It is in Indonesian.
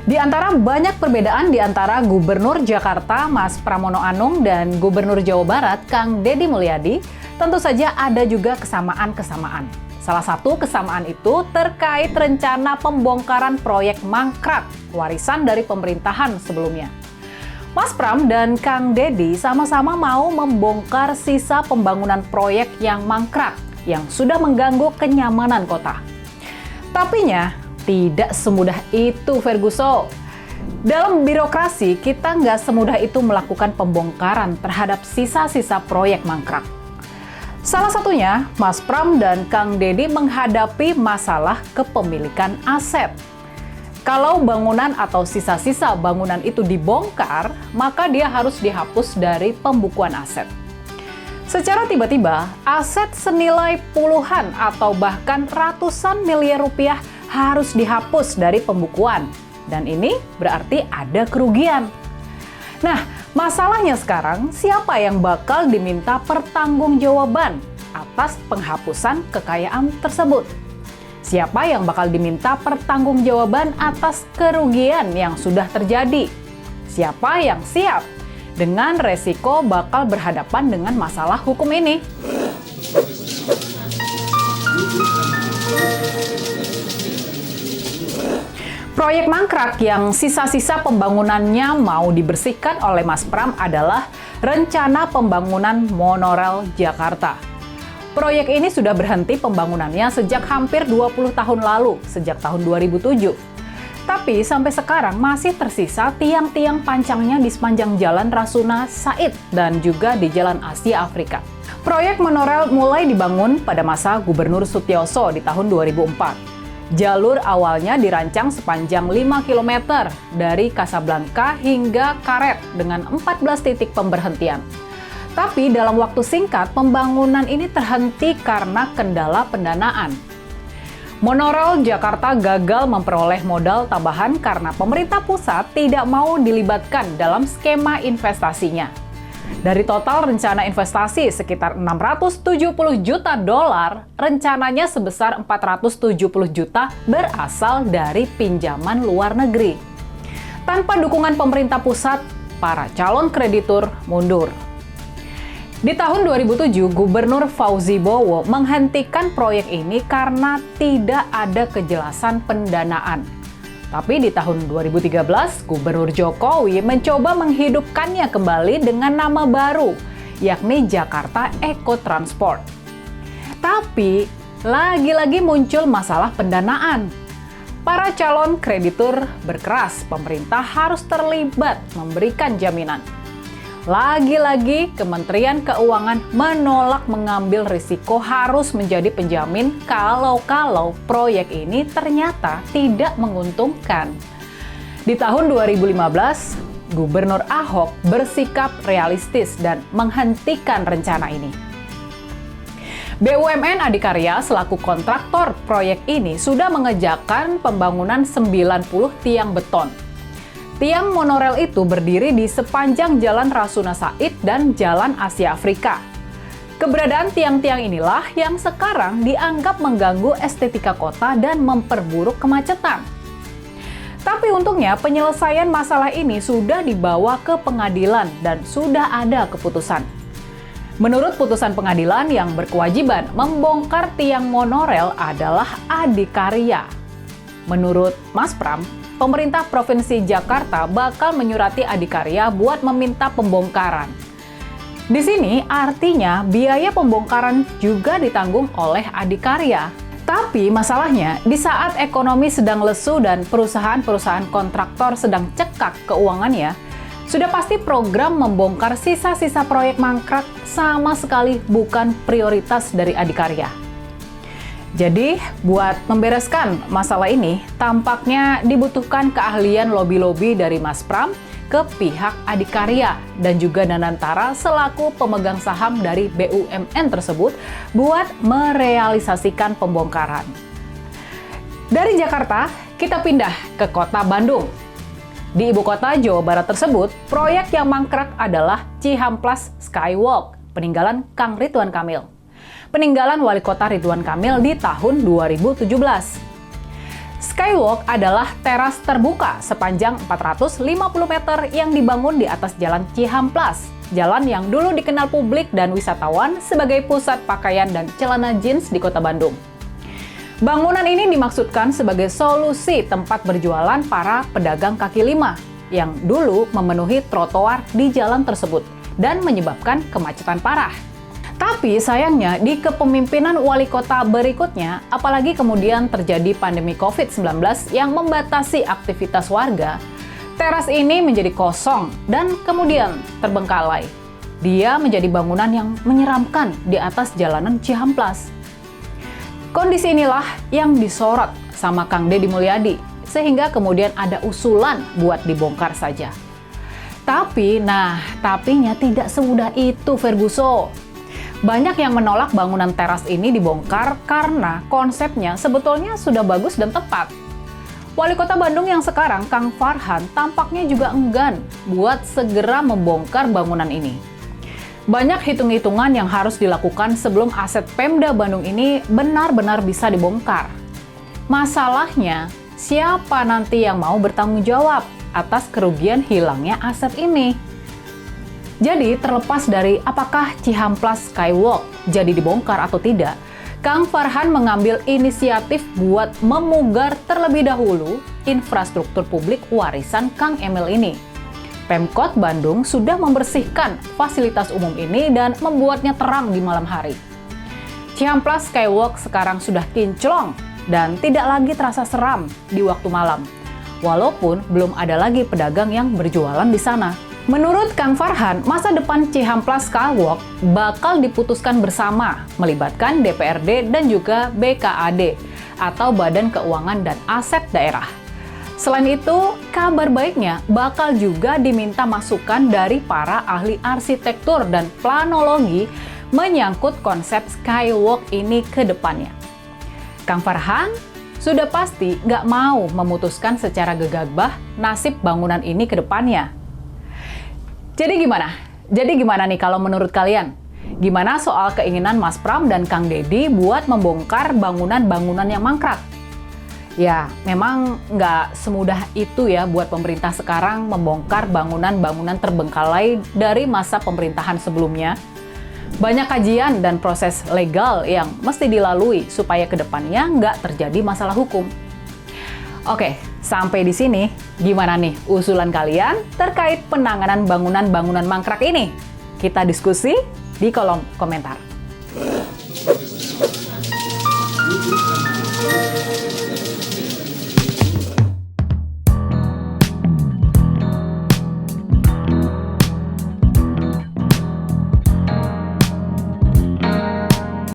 Di antara banyak perbedaan di antara Gubernur Jakarta Mas Pramono Anung dan Gubernur Jawa Barat Kang Deddy Mulyadi, tentu saja ada juga kesamaan-kesamaan. Salah satu kesamaan itu terkait rencana pembongkaran proyek mangkrak, warisan dari pemerintahan sebelumnya. Mas Pram dan Kang Deddy sama-sama mau membongkar sisa pembangunan proyek yang mangkrak, yang sudah mengganggu kenyamanan kota. Tapinya, tidak semudah itu, Ferguson. Dalam birokrasi, kita nggak semudah itu melakukan pembongkaran terhadap sisa-sisa proyek mangkrak. Salah satunya, Mas Pram dan Kang Deddy menghadapi masalah kepemilikan aset. Kalau bangunan atau sisa-sisa bangunan itu dibongkar, maka dia harus dihapus dari pembukuan aset. Secara tiba-tiba, aset senilai puluhan atau bahkan ratusan miliar rupiah harus dihapus dari pembukuan. Dan ini berarti ada kerugian. Nah, masalahnya sekarang, siapa yang bakal diminta pertanggungjawaban atas penghapusan kekayaan tersebut? Siapa yang bakal diminta pertanggungjawaban atas kerugian yang sudah terjadi? Siapa yang siap dengan resiko bakal berhadapan dengan masalah hukum ini? Proyek mangkrak yang sisa-sisa pembangunannya mau dibersihkan oleh Mas Pram adalah rencana pembangunan monorel Jakarta. Proyek ini sudah berhenti pembangunannya sejak hampir 20 tahun lalu, sejak tahun 2007. Tapi sampai sekarang masih tersisa tiang-tiang pancangnya di sepanjang Jalan Rasuna Said dan juga di Jalan Asia Afrika. Proyek monorel mulai dibangun pada masa Gubernur Sutioso di tahun 2004. Jalur awalnya dirancang sepanjang 5 km dari Kasablanka hingga Karet dengan 14 titik pemberhentian. Tapi dalam waktu singkat, pembangunan ini terhenti karena kendala pendanaan. Monorel Jakarta gagal memperoleh modal tambahan karena pemerintah pusat tidak mau dilibatkan dalam skema investasinya. Dari total rencana investasi sekitar 670 juta dolar, rencananya sebesar 470 juta berasal dari pinjaman luar negeri. Tanpa dukungan pemerintah pusat, para calon kreditur mundur. Di tahun 2007, Gubernur Fauzi Bowo menghentikan proyek ini karena tidak ada kejelasan pendanaan. Tapi di tahun 2013, Gubernur Jokowi mencoba menghidupkannya kembali dengan nama baru, yakni Jakarta Eco Transport. Tapi, lagi-lagi muncul masalah pendanaan. Para calon kreditur berkeras pemerintah harus terlibat memberikan jaminan. Lagi-lagi, Kementerian Keuangan menolak mengambil risiko harus menjadi penjamin kalau proyek ini ternyata tidak menguntungkan. Di tahun 2015, Gubernur Ahok bersikap realistis dan menghentikan rencana ini. BUMN Adikarya selaku kontraktor proyek ini sudah mengerjakan pembangunan 90 tiang beton. Tiang monorel itu berdiri di sepanjang Jalan Rasuna Said dan Jalan Asia Afrika. Keberadaan tiang-tiang inilah yang sekarang dianggap mengganggu estetika kota dan memperburuk kemacetan. Tapi untungnya penyelesaian masalah ini sudah dibawa ke pengadilan dan sudah ada keputusan. Menurut putusan pengadilan yang berkewajiban membongkar tiang monorel adalah Adikarya. Menurut Mas Pram, pemerintah Provinsi Jakarta bakal menyurati Adikarya buat meminta pembongkaran. Di sini artinya biaya pembongkaran juga ditanggung oleh Adikarya. Tapi masalahnya, di saat ekonomi sedang lesu dan perusahaan-perusahaan kontraktor sedang cekak keuangannya, sudah pasti program membongkar sisa-sisa proyek mangkrak sama sekali bukan prioritas dari Adikarya. Jadi, buat membereskan masalah ini, tampaknya dibutuhkan keahlian lobi-lobi dari Mas Pram ke pihak Adikarya dan juga Danantara selaku pemegang saham dari BUMN tersebut buat merealisasikan pembongkaran. Dari Jakarta, kita pindah ke kota Bandung. Di ibu kota Jawa Barat tersebut, proyek yang mangkrak adalah Cihamplas Skywalk, peninggalan Kang Ridwan Kamil. Peninggalan Wali Kota Ridwan Kamil di tahun 2017. Skywalk adalah teras terbuka sepanjang 450 meter yang dibangun di atas Jalan Cihamplas, jalan yang dulu dikenal publik dan wisatawan sebagai pusat pakaian dan celana jeans di Kota Bandung. Bangunan ini dimaksudkan sebagai solusi tempat berjualan para pedagang kaki lima yang dulu memenuhi trotoar di jalan tersebut dan menyebabkan kemacetan parah. Tapi sayangnya di kepemimpinan wali kota berikutnya, apalagi kemudian terjadi pandemi COVID-19 yang membatasi aktivitas warga, teras ini menjadi kosong dan kemudian terbengkalai. Dia menjadi bangunan yang menyeramkan di atas jalanan Cihamplas. Kondisi inilah yang disorot sama Kang Deddy Mulyadi, sehingga kemudian ada usulan buat dibongkar saja. Tapinya tidak semudah itu, Ferguson. Banyak yang menolak bangunan teras ini dibongkar karena konsepnya sebetulnya sudah bagus dan tepat. Wali Kota Bandung yang sekarang, Kang Farhan, tampaknya juga enggan buat segera membongkar bangunan ini. Banyak hitung-hitungan yang harus dilakukan sebelum aset Pemda Bandung ini benar-benar bisa dibongkar. Masalahnya, siapa nanti yang mau bertanggung jawab atas kerugian hilangnya aset ini? Jadi, terlepas dari apakah Cihamplas Skywalk jadi dibongkar atau tidak, Kang Farhan mengambil inisiatif buat memugar terlebih dahulu infrastruktur publik warisan Kang Emil ini. Pemkot Bandung sudah membersihkan fasilitas umum ini dan membuatnya terang di malam hari. Cihamplas Skywalk sekarang sudah kinclong dan tidak lagi terasa seram di waktu malam, walaupun belum ada lagi pedagang yang berjualan di sana. Menurut Kang Farhan, masa depan Cihamplas Skywalk bakal diputuskan bersama, melibatkan DPRD dan juga BKAD atau Badan Keuangan dan Aset Daerah. Selain itu, kabar baiknya bakal juga diminta masukan dari para ahli arsitektur dan planologi menyangkut konsep Skywalk ini ke depannya. Kang Farhan sudah pasti nggak mau memutuskan secara gegabah nasib bangunan ini ke depannya. Jadi gimana nih kalau menurut kalian? Gimana soal keinginan Mas Pram dan Kang Deddy buat membongkar bangunan-bangunan yang mangkrak? Ya, memang nggak semudah itu ya buat pemerintah sekarang membongkar bangunan-bangunan terbengkalai dari masa pemerintahan sebelumnya. Banyak kajian dan proses legal yang mesti dilalui supaya kedepannya nggak terjadi masalah hukum. Oke, sampai di sini, gimana nih usulan kalian terkait penanganan bangunan-bangunan mangkrak ini? Kita diskusi di kolom komentar.